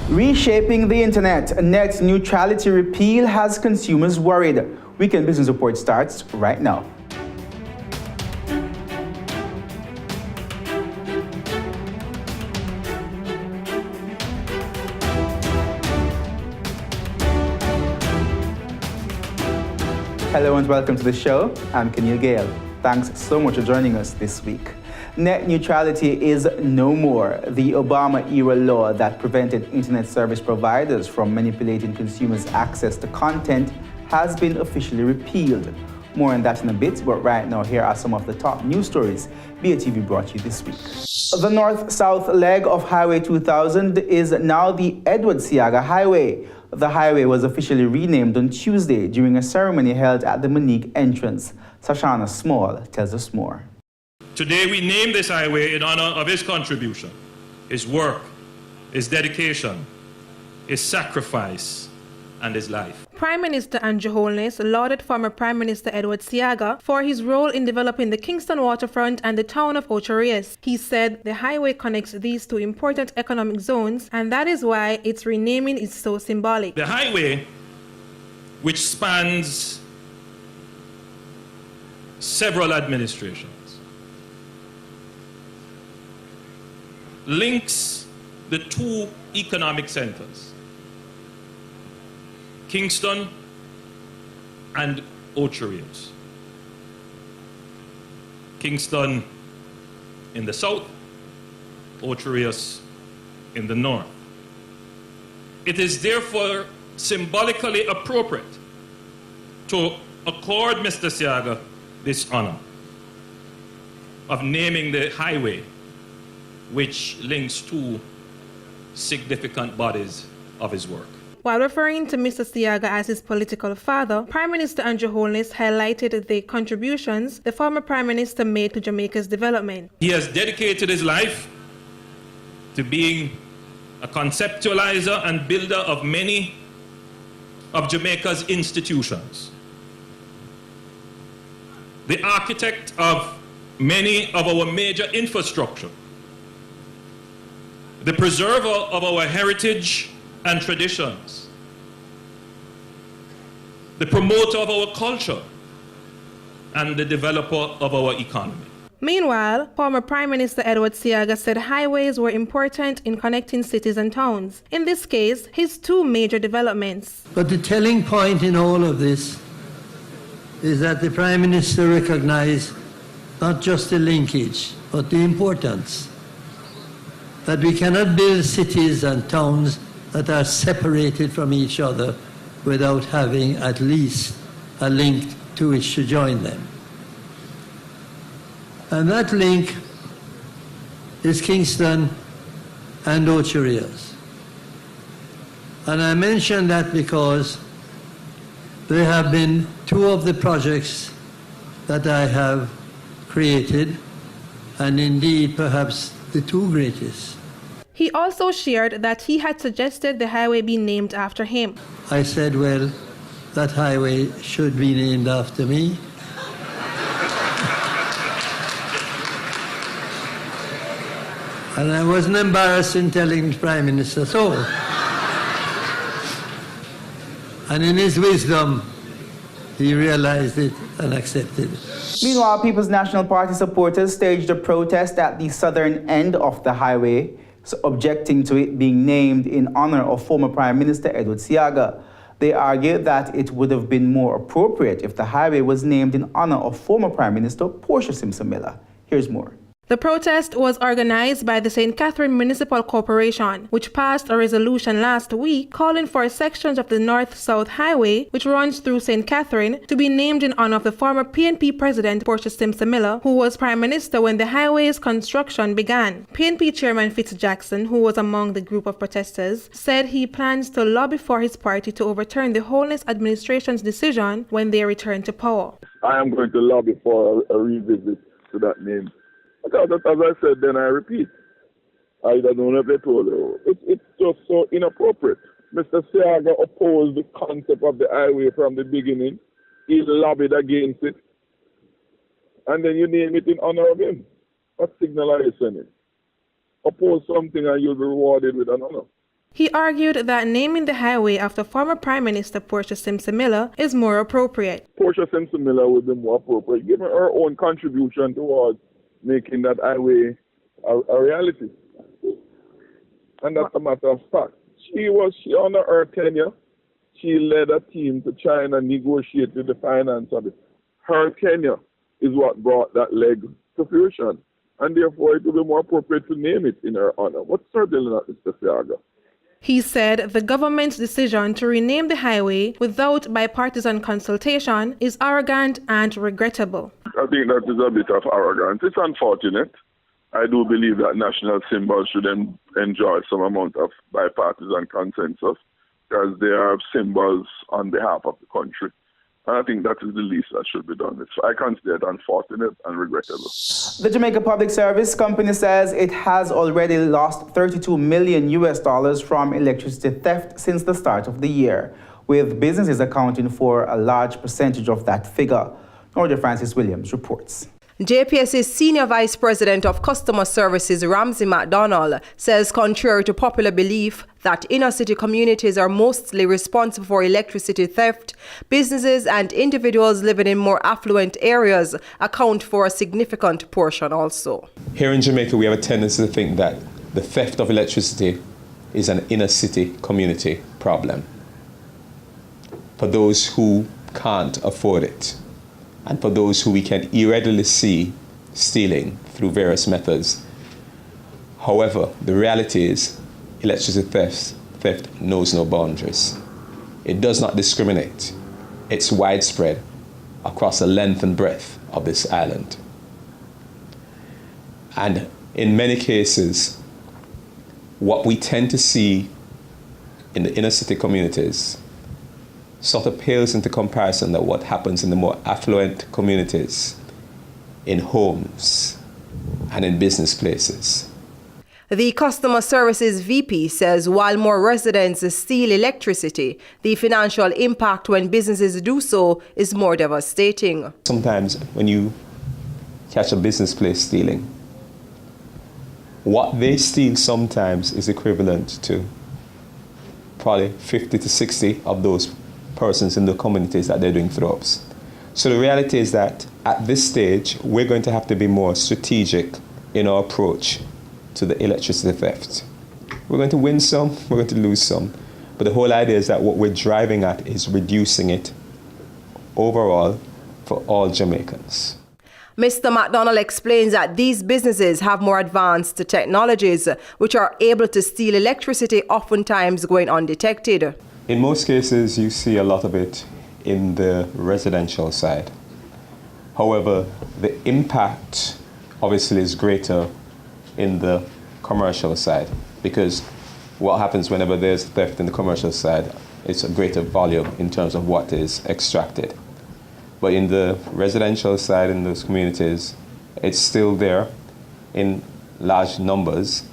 Reshaping the internet, net neutrality repeal has consumers worried. Weekend Business Report starts right now. Hello and welcome to the show. I'm Kenil Gale. Thanks so much for joining us this week. Net neutrality is no more. The Obama-era law that prevented internet service providers from manipulating consumers' access to content has been officially repealed. More on that in a bit, but right now here are some of the top news stories BATV brought you this week. The north-south leg of Highway 2000 is now the Edward Seaga Highway. The highway was officially renamed on Tuesday during a ceremony held at the Monique entrance. Sashana Small tells us more. Today we name this highway in honor of his contribution, his work, his dedication, his sacrifice, and his life. Prime Minister Andrew Holness lauded former Prime Minister Edward Seaga for his role in developing the Kingston waterfront and the town of Ocho Rios. He said the highway connects these two important economic zones, and that is why its renaming is so symbolic. The highway, which spans several administrations, links the two economic centers, Kingston and Ocho Rios. Kingston in the south, Ocho Rios in the north. It is therefore symbolically appropriate to accord Mr. Seaga this honor of naming the highway which links two significant bodies of his work. While referring to Mr. Seaga as his political father, Prime Minister Andrew Holness highlighted the contributions the former Prime Minister made to Jamaica's development. He has dedicated his life to being a conceptualizer and builder of many of Jamaica's institutions, the architect of many of our major infrastructure, the preserver of our heritage and traditions, the promoter of our culture, and the developer of our economy. Meanwhile, former Prime Minister Edward Seaga said highways were important in connecting cities and towns. In this case, his two major developments. But the telling point in all of this is that the Prime Minister recognized not just the linkage, but the importance that we cannot build cities and towns that are separated from each other without having at least a link to which to join them. And that link is Kingston and Ocho Rios. And I mention that because there have been two of the projects that I have created, and indeed perhaps the two greatest. He also shared that he had suggested the highway be named after him. I said, well, that highway should be named after me. And I wasn't embarrassed in telling the Prime Minister so. And in his wisdom, he realized it and accepted it. Meanwhile, People's National Party supporters staged a protest at the southern end of the highway, objecting to it being named in honor of former Prime Minister Edward Seaga. They argued that it would have been more appropriate if the highway was named in honor of former Prime Minister Portia Simpson Miller. Here's more. The protest was organized by the St. Catherine Municipal Corporation, which passed a resolution last week calling for sections of the North-South Highway, which runs through St. Catherine, to be named in honor of the former PNP President Portia Simpson Miller, who was Prime Minister when the highway's construction began. PNP Chairman Fitz Jackson, who was among the group of protesters, said he plans to lobby for his party to overturn the Holness administration's decision when they return to power. I am going to lobby for a revisit to that name. Because as I said, then I repeat, I don't know if they told you, it's just so inappropriate. Mr. Seaga opposed the concept of the highway from the beginning. He lobbied against it. And then you name it in honor of him. What signal are you sending? Oppose something and you'll be rewarded with an honor. He argued that naming the highway after former Prime Minister Portia Simpson Miller is more appropriate. Portia Simpson Miller would be more appropriate, given her own contribution towards making that highway a reality. And that's a matter of fact. She under her tenure, she led a team to try and negotiate with the finance of it. Her tenure is what brought that leg to fruition. And therefore, it would be more appropriate to name it in her honor. But certainly not Mr. Seaga. He said the government's decision to rename the highway without bipartisan consultation is arrogant and regrettable. I think that is a bit of arrogance. It's unfortunate. I do believe that national symbols should enjoy some amount of bipartisan consensus because they are symbols on behalf of the country. And I think that is the least that should be done. I consider it unfortunate and regrettable. The Jamaica Public Service Company says it has already lost $32 million from electricity theft since the start of the year, with businesses accounting for a large percentage of that figure. Nordia Francis Williams reports. JPS's Senior Vice President of Customer Services, Ramsey McDonald, says contrary to popular belief that inner-city communities are mostly responsible for electricity theft, businesses and individuals living in more affluent areas account for a significant portion also. Here in Jamaica, we have a tendency to think that the theft of electricity is an inner-city community problem for those who can't afford it, and for those who we can irregularly see stealing through various methods. However, the reality is electricity theft knows no boundaries. It does not discriminate. It's widespread across the length and breadth of this island. And in many cases, what we tend to see in the inner city communities sort of pales into comparison to what happens in the more affluent communities, in homes and in business places. The Customer Services VP says while more residents steal electricity, the financial impact when businesses do so is more devastating. Sometimes when you catch a business place stealing, what they steal sometimes is equivalent to probably 50 to 60 of those persons in the communities that they're doing throw-ups. So the reality is that at this stage, we're going to have to be more strategic in our approach to the electricity theft. We're going to win some, we're going to lose some. But the whole idea is that what we're driving at is reducing it overall for all Jamaicans. Mr. McDonald explains that these businesses have more advanced technologies which are able to steal electricity, oftentimes going undetected. In most cases, you see a lot of it in the residential side. However, the impact obviously is greater in the commercial side, because what happens whenever there's theft in the commercial side, it's a greater volume in terms of what is extracted. But in the residential side, in those communities, it's still there in large numbers.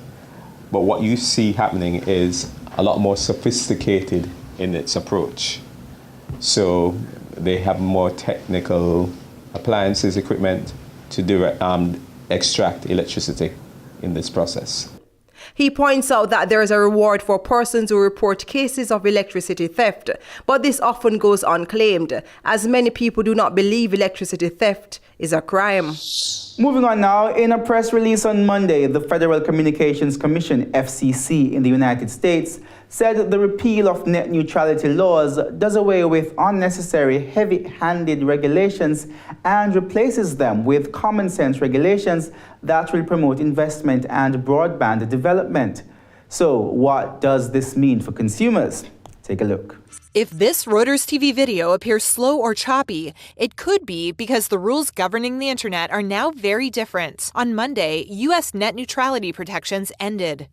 But what you see happening is a lot more sophisticated in its approach. So they have more technical appliances, equipment to extract electricity in this process. He points out that there is a reward for persons who report cases of electricity theft, but this often goes unclaimed, as many people do not believe electricity theft is a crime. Moving on now, in a press release on Monday, the Federal Communications Commission, FCC, in the United States said the repeal of net neutrality laws does away with unnecessary heavy-handed regulations and replaces them with common sense regulations that will promote investment and broadband development. So what does this mean for consumers? Take a look. If this Reuters TV video appears slow or choppy, it could be because the rules governing the internet are now very different. On Monday, U.S. net neutrality protections ended.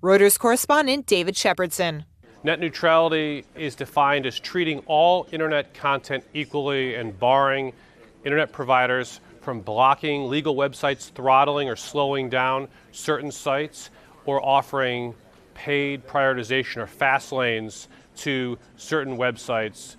Reuters correspondent David Shepardson. Net neutrality is defined as treating all internet content equally and barring internet providers from blocking legal websites, throttling or slowing down certain sites, or offering paid prioritization or fast lanes to certain websites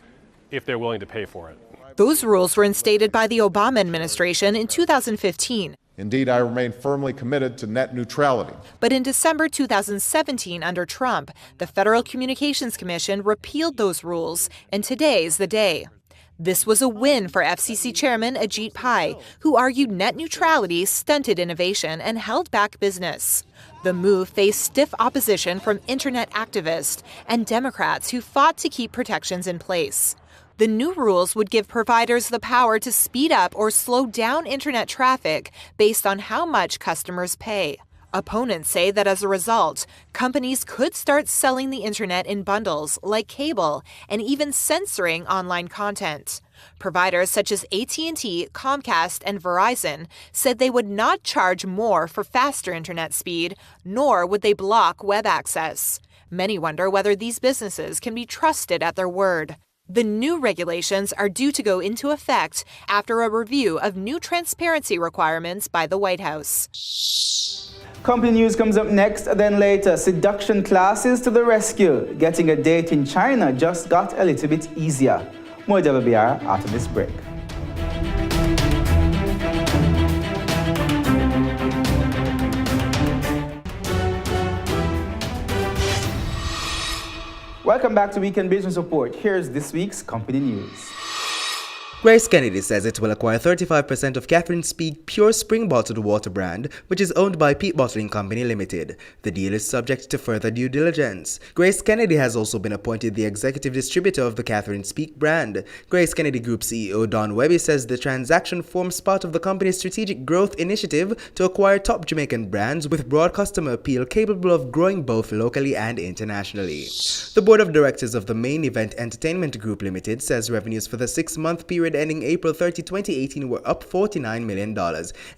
if they're willing to pay for it. Those rules were instated by the Obama administration in 2015. Indeed, I remain firmly committed to net neutrality. But in December 2017, under Trump, the Federal Communications Commission repealed those rules, and today's the day. This was a win for FCC Chairman Ajit Pai, who argued net neutrality stunted innovation and held back business. The move faced stiff opposition from internet activists and Democrats who fought to keep protections in place. The new rules would give providers the power to speed up or slow down internet traffic based on how much customers pay. Opponents say that as a result, companies could start selling the internet in bundles like cable and even censoring online content. Providers such as AT&T, Comcast, and Verizon said they would not charge more for faster internet speed, nor would they block web access. Many wonder whether these businesses can be trusted at their word. The new regulations are due to go into effect after a review of new transparency requirements by the White House. Company news comes up next, then later, seduction classes to the rescue. Getting a date in China just got a little bit easier. More WBR after this break. Welcome back to Weekend Business Report. Here's this week's company news. Grace Kennedy says it will acquire 35% of Catherine Speak Pure Spring Bottled Water brand, which is owned by Peat Bottling Company Limited. The deal is subject to further due diligence. Grace Kennedy has also been appointed the executive distributor of the Catherine Speak brand. Grace Kennedy Group CEO Don Webby says the transaction forms part of the company's strategic growth initiative to acquire top Jamaican brands with broad customer appeal capable of growing both locally and internationally. The board of directors of the Main Event Entertainment Group Limited says revenues for the 6-month period ending April 30, 2018 were up $49 million,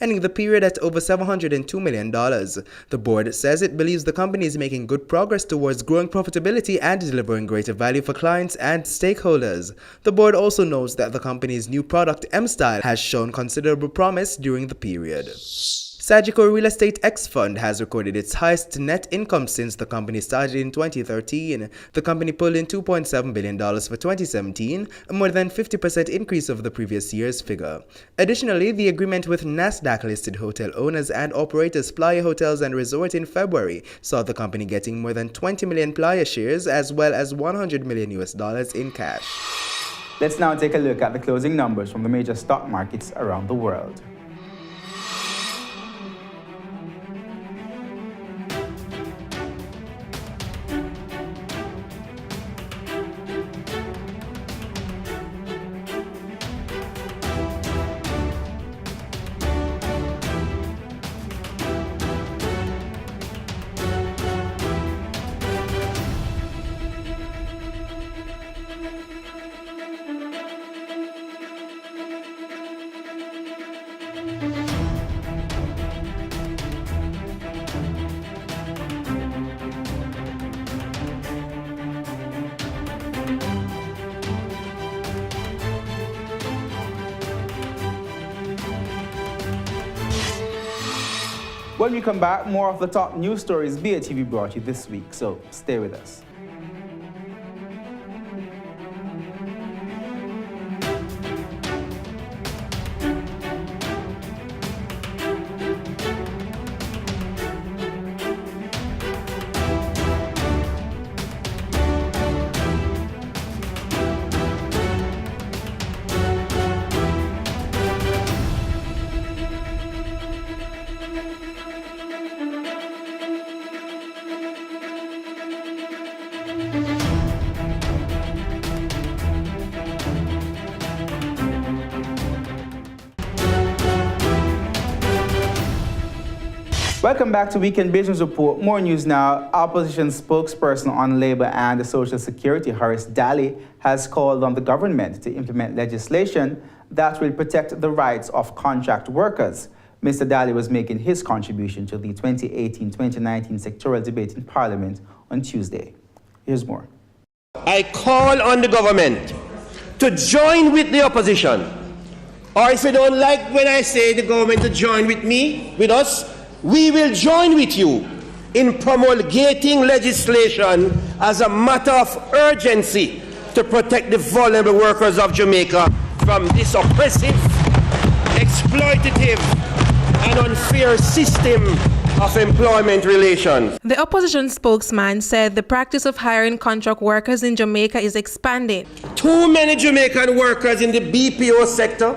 ending the period at over $702 million. The board says it believes the company is making good progress towards growing profitability and delivering greater value for clients and stakeholders. The board also notes that the company's new product M-Style has shown considerable promise during the period. Sagicor Real Estate X Fund has recorded its highest net income since the company started in 2013. The company pulled in $2.7 billion for 2017, a more than 50% increase over the previous year's figure. Additionally, the agreement with NASDAQ-listed hotel owners and operators Playa Hotels and Resort in February saw the company getting more than 20 million Playa shares as well as $100 million in cash. Let's now take a look at the closing numbers from the major stock markets around the world. When we come back, more of the top news stories BATV brought you this week, so stay with us. Welcome back to Weekend Business Report. More news now. Opposition spokesperson on Labour and Social Security, Horace Daly, has called on the government to implement legislation that will protect the rights of contract workers. Mr. Daly was making his contribution to the 2018-2019 sectoral debate in Parliament on Tuesday. Here's more. I call on the government to join with the opposition. Or if you don't like when I say the government to join with me, with us, we will join with you in promulgating legislation as a matter of urgency to protect the vulnerable workers of Jamaica from this oppressive, exploitative, an unfair system of employment relations. The opposition spokesman said the practice of hiring contract workers in Jamaica is expanding. Too many Jamaican workers in the BPO sector,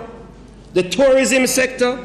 the tourism sector,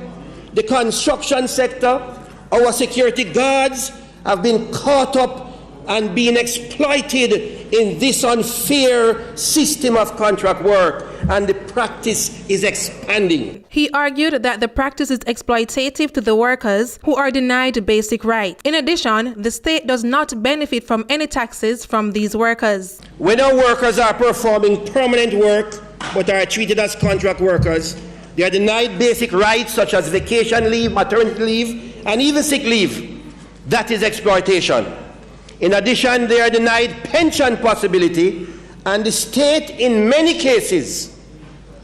the construction sector, our security guards have been caught up and being exploited in this unfair system of contract work, and the practice is expanding. He argued that the practice is exploitative to the workers who are denied basic rights. In addition, the state does not benefit from any taxes from these workers. When our workers are performing permanent work but are treated as contract workers, they are denied basic rights such as vacation leave, maternity leave, and even sick leave. That is exploitation. In addition, they are denied pension possibility, and the state, in many cases,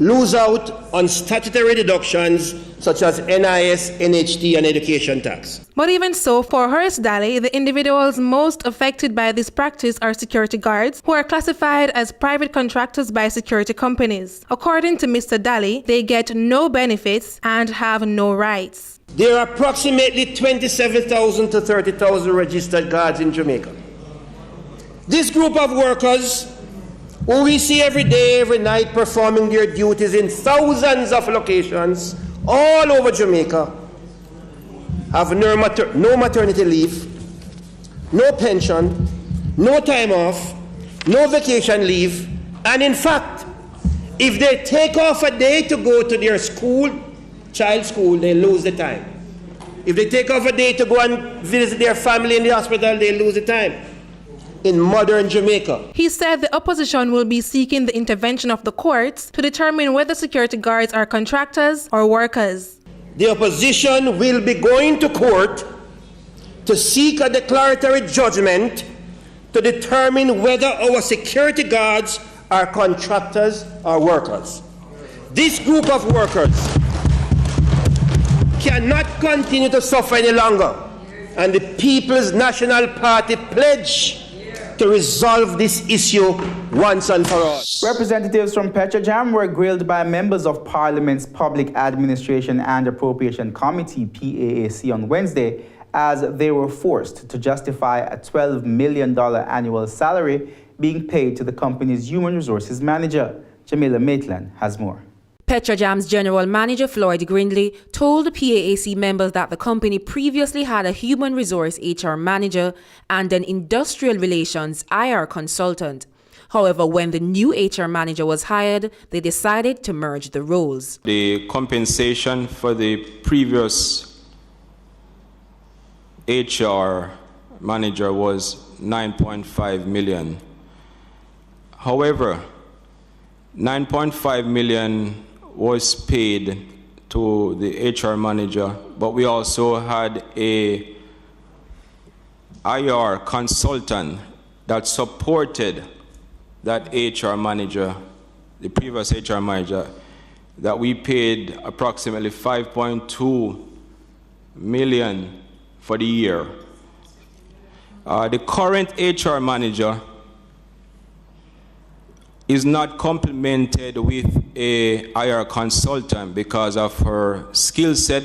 lose out on statutory deductions such as NIS, NHT, and education tax. But even so, for Horace Daly, the individuals most affected by this practice are security guards, who are classified as private contractors by security companies. According to Mr. Daly, they get no benefits and have no rights. There are approximately 27,000 to 30,000 registered guards in Jamaica. This group of workers, who we see every day, every night, performing their duties in thousands of locations all over Jamaica, have no maternity leave, no pension, no time off, no vacation leave, and in fact, if they take off a day to go to their school, child school, they lose the time. If they take off a day to go and visit their family in the hospital, they lose the time. In modern Jamaica. He said the opposition will be seeking the intervention of the courts to determine whether security guards are contractors or workers. The opposition will be going to court to seek a declaratory judgment to determine whether our security guards are contractors or workers. This group of workers cannot continue to suffer any longer, and the People's National Party pledge to resolve this issue once and for all. Representatives from Petrojam were grilled by members of Parliament's Public Administration and Appropriation Committee, PAAC, on Wednesday as they were forced to justify a $12 million annual salary being paid to the company's human resources manager. Jamila Maitland has more. Petrojam's general manager, Floyd Grindley, told the PAAC members that the company previously had a human resource HR manager and an industrial relations IR consultant. However, when the new HR manager was hired, they decided to merge the roles. The compensation for the previous HR manager was $9.5 million. However, $9.5 million was paid to the HR manager, but we also had a IR consultant that supported that HR manager, the previous HR manager, that we paid approximately $5.2 million for the year. The current HR manager is not complemented with a IR consultant because of her skill set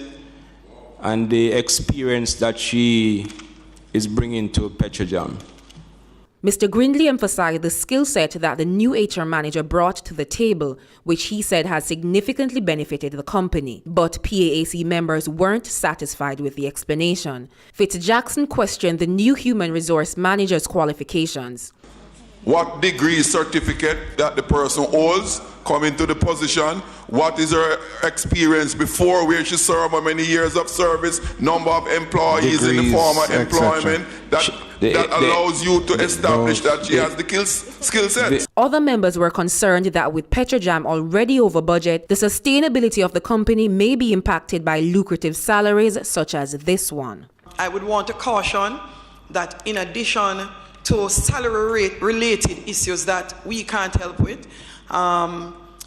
and the experience that she is bringing to Petrojam. Mr. Grindley emphasized the skill set that the new HR manager brought to the table, which he said has significantly benefited the company. But PAAC members weren't satisfied with the explanation. Fitz-Jackson questioned the new human resource manager's qualifications. What degree certificate that the person holds coming to the position, what is her experience before, where she served, how many years of service, number of employees degrees, in the former employment, that allows you to establish that she has the skill set. Other members were concerned that with Petrojam already over budget, the sustainability of the company may be impacted by lucrative salaries such as this one. I would want to caution that in addition to salary related issues that we can't help with,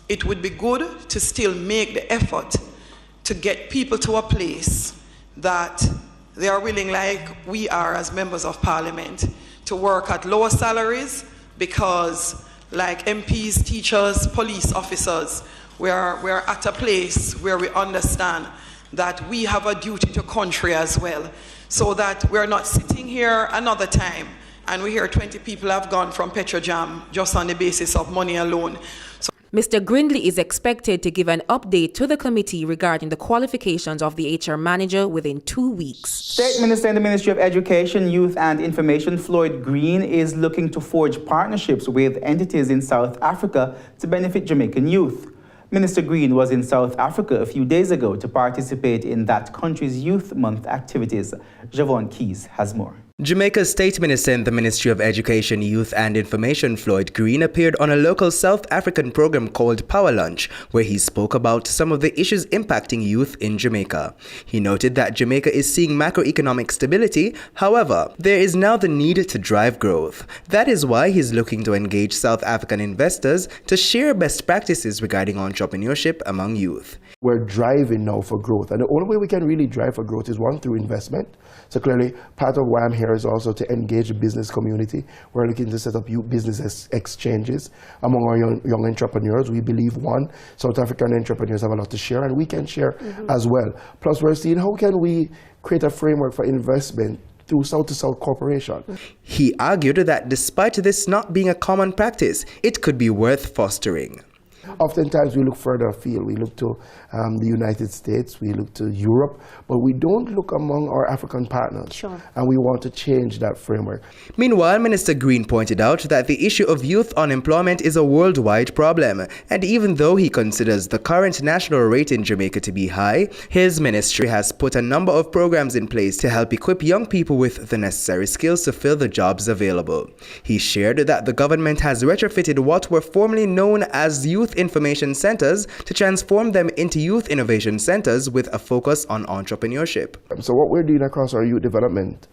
it would be good to still make the effort to get people to a place that they are willing, like we are as members of parliament, to work at lower salaries, because like MPs, teachers, police officers, we are at a place where we understand that we have a duty to country as well, so that we're not sitting here another time and we hear 20 people have gone from Petrojam just on the basis of money alone. Mr. Grindley is expected to give an update to the committee regarding the qualifications of the HR manager within 2 weeks. State Minister in the Ministry of Education, Youth and Information, Floyd Green, is looking to forge partnerships with entities in South Africa to benefit Jamaican youth. Minister Green was in South Africa a few days ago to participate in that country's Youth Month activities. Javon Keys has more. Jamaica's State Minister in the Ministry of Education, Youth and Information, Floyd Green, appeared on a local South African program called Power Lunch, where he spoke about some of the issues impacting youth in Jamaica. He noted that Jamaica is seeing macroeconomic stability. However, there is now the need to drive growth. That is why he's looking to engage South African investors to share best practices regarding entrepreneurship among youth. We're driving now for growth, and the only way we can really drive for growth is one, through investment. So clearly, part of why I'm here is also to engage the business community. We're looking to set up youth business exchanges among our young entrepreneurs. We believe, one, South African entrepreneurs have a lot to share, and we can share as well. Plus, we're seeing how can we create a framework for investment through South-to-South cooperation. He argued that despite this not being a common practice, it could be worth fostering. Oftentimes we look further afield. We look to the United States, we look to Europe, but we don't look among our African partners. Sure. And we want to change that framework. Meanwhile, Minister Green pointed out that the issue of youth unemployment is a worldwide problem, and even though he considers the current national rate in Jamaica to be high, his ministry has put a number of programs in place to help equip young people with the necessary skills to fill the jobs available. He shared that the government has retrofitted what were formerly known as youth information centers to transform them into youth innovation centers with a focus on entrepreneurship. So what we're doing across our youth development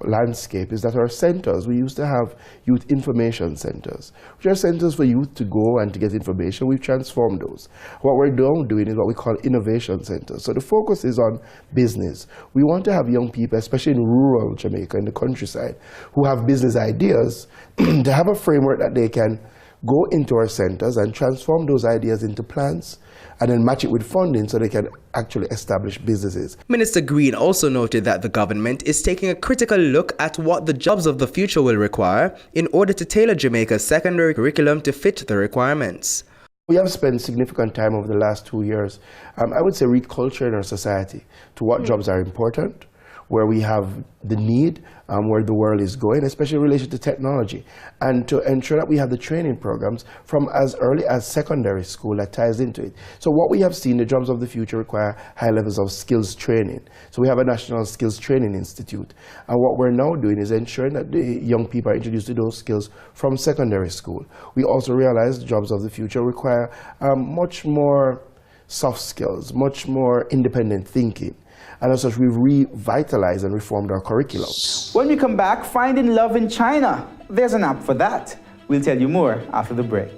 landscape is that our centers, we used to have youth information centers, which are centers for youth to go and to get information. We've transformed those. What we're now doing is what we call innovation centers. So the focus is on business. We want to have young people, especially in rural Jamaica, in the countryside, who have business ideas, to have a framework that they can go into our centers and transform those ideas into plans and then match it with funding so they can actually establish businesses. Minister Green also noted that the government is taking a critical look at what the jobs of the future will require in order to tailor Jamaica's secondary curriculum to fit the requirements. We have spent significant time over the last 2 years, I would say, reculturing our society to what jobs are important, where we have the need, where the world is going, especially in relation to technology, and to ensure that we have the training programs from as early as secondary school that ties into it. So what we have seen, the jobs of the future require high levels of skills training. So we have a National Skills Training Institute, and what we're now doing is ensuring that the young people are introduced to those skills from secondary school. We also realize the jobs of the future require much more soft skills, much more independent thinking. And as such, we've revitalized and reformed our curriculum. When we come back, finding love in China. There's an app for that. We'll tell you more after the break.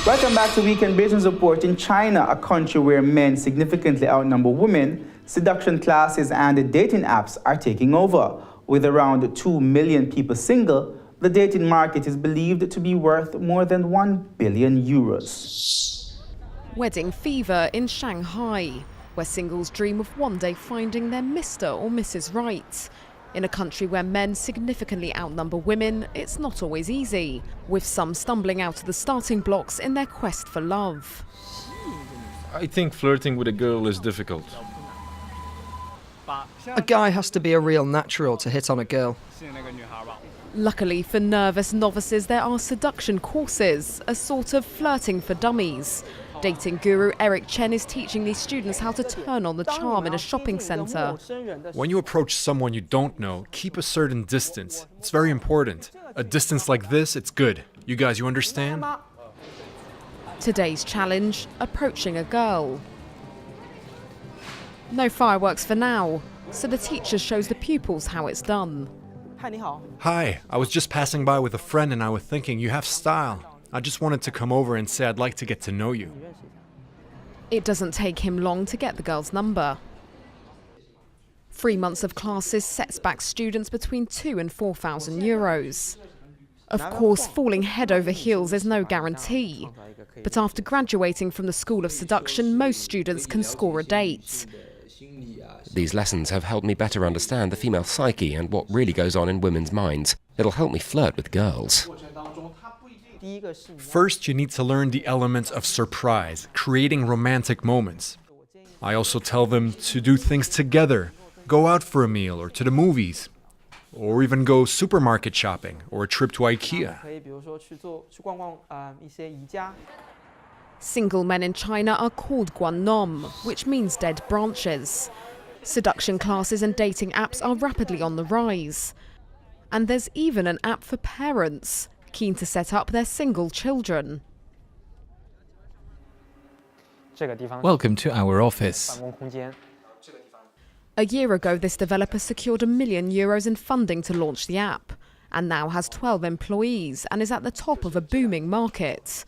Welcome back to Weekend Business Report. In China, a country where men significantly outnumber women, seduction classes and dating apps are taking over. With around 2 million people single, the dating market is believed to be worth more than 1 billion euros. Wedding fever in Shanghai, where singles dream of one day finding their Mr. or Mrs. Right. In a country where men significantly outnumber women, it's not always easy, with some stumbling out of the starting blocks in their quest for love. I think flirting with a girl is difficult. A guy has to be a real natural to hit on a girl. Luckily for nervous novices, there are seduction courses, a sort of flirting for dummies. Dating guru Eric Chen is teaching these students how to turn on the charm in a shopping centre. When you approach someone you don't know, keep a certain distance. It's very important. A distance like this, it's good. You guys, you understand? Today's challenge, approaching a girl. No fireworks for now, so the teacher shows the pupils how it's done. Hi, I was just passing by with a friend and I was thinking you have style. I just wanted to come over and say I'd like to get to know you. It doesn't take him long to get the girl's number. 3 months of classes sets back students between 2,000 and 4,000 euros. Of course, falling head over heels is no guarantee. But after graduating from the School of Seduction, most students can score a date. These lessons have helped me better understand the female psyche and what really goes on in women's minds. It'll help me flirt with girls. First, you need to learn the elements of surprise, creating romantic moments. I also tell them to do things together, go out for a meal or to the movies, or even go supermarket shopping or a trip to IKEA. Single men in China are called guannom, which means dead branches. Seduction classes and dating apps are rapidly on the rise. And there's even an app for parents keen to set up their single children. Welcome to our office. A year ago, this developer secured €1 million in funding to launch the app, and now has 12 employees and is at the top of a booming market.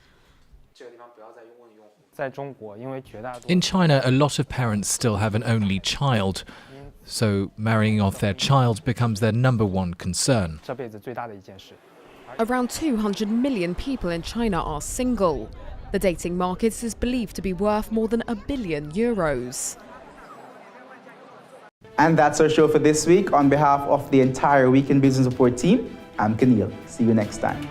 In China, a lot of parents still have an only child, so marrying off their child becomes their #1 concern. Around 200 million people in China are single. The dating market is believed to be worth more than €1 billion. And that's our show for this week. On behalf of the entire Week in Business Report team, I'm Keneal. See you next time.